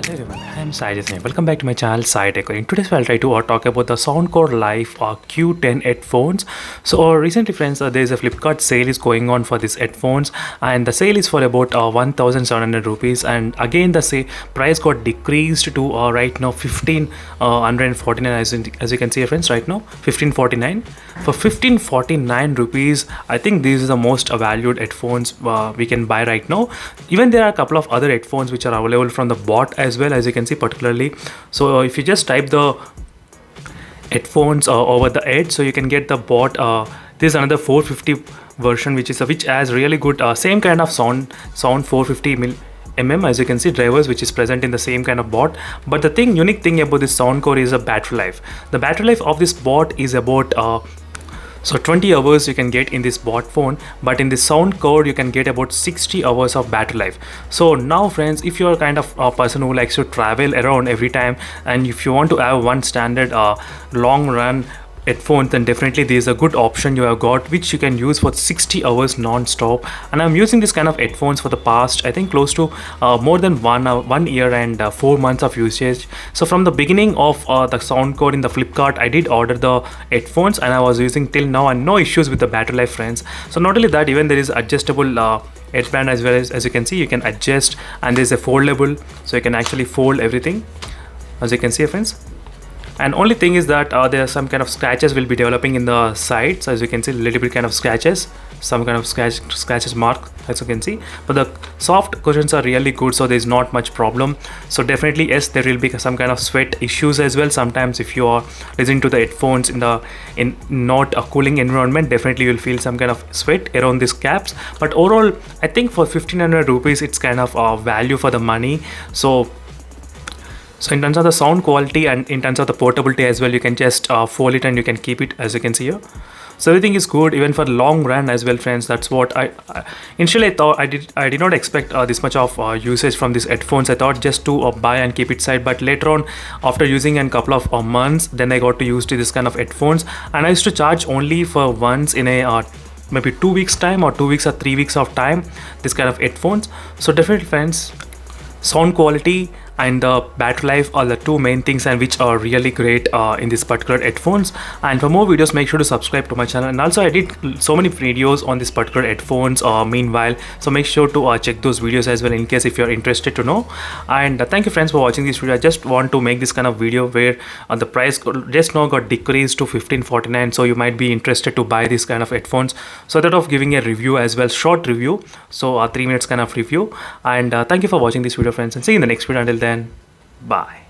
Hello everyone, I am Sai Jasmine. Welcome back to my channel Sai Tech. In today's video I'll try to talk about the Soundcore Live Q10 headphones. So recently friends, there is a Flipkart sale is going on for these headphones, and the sale is for about 1700 rupees, and again the price got decreased to right now 1549 as you can see friends, right now 1549. For 1549 rupees, I think these is the most valued headphones we can buy right now. Even there are a couple of other headphones which are available from the bot as well, as you can see particularly. So if you just type the headphones over the edge, so you can get the bot. This is another 450 version which has really good same kind of sound 450 mm, as you can see, drivers which is present in the same kind of bot. But the unique thing about this Soundcore is a battery life. The battery life of this bot is about 20 hours you can get in this bot phone, but in the Soundcore you can get about 60 hours of battery life. So now friends, if you're kind of a person who likes to travel around every time, and if you want to have one standard long run headphones, then definitely there is a good option you have got, which you can use for 60 hours non-stop. And I'm using this kind of headphones for the past, I think, close to more than 1 year and 4 months of usage. So from the beginning of the Soundcore in the Flipkart, I did order the headphones and I was using till now, and no issues with the battery life friends. So not only that, even there is adjustable headband as well, as you can see, you can adjust, and there's a foldable, so you can actually fold everything, as you can see friends. And only thing is that there are some kind of scratches will be developing in the sides, as you can see, a little bit kind of scratches, some kind of scratches mark, as you can see. But the soft cushions are really good, so there is not much problem. So definitely yes, there will be some kind of sweat issues as well. Sometimes if you are listening to the headphones in not a cooling environment, definitely you will feel some kind of sweat around these caps. But overall, I think for 1500 rupees it's kind of value for the money. So in terms of the sound quality and in terms of the portability as well, you can just fold it and you can keep it, as you can see here. So everything is good even for long run as well friends. That's what I initially thought. I did not expect this much of usage from these headphones. I thought just to buy and keep it side, but later on, after using a couple of months, then I got to use to this kind of headphones, and I used to charge only for once in a maybe 2 weeks time, or 2 weeks or 3 weeks of time, this kind of headphones. So definitely friends, sound quality and the battery life are the two main things, and which are really great in this particular headphones. And for more videos, make sure to subscribe to my channel. And also I did so many videos on this particular headphones meanwhile, so make sure to check those videos as well in case if you're interested to know. And thank you friends for watching this video. I just want to make this kind of video where the price just now got decreased to 1549, so you might be interested to buy this kind of headphones. So that of giving a review as well, short review, so 3 minutes kind of review. And thank you for watching this video friends, and see you in the next video. Until then, bye.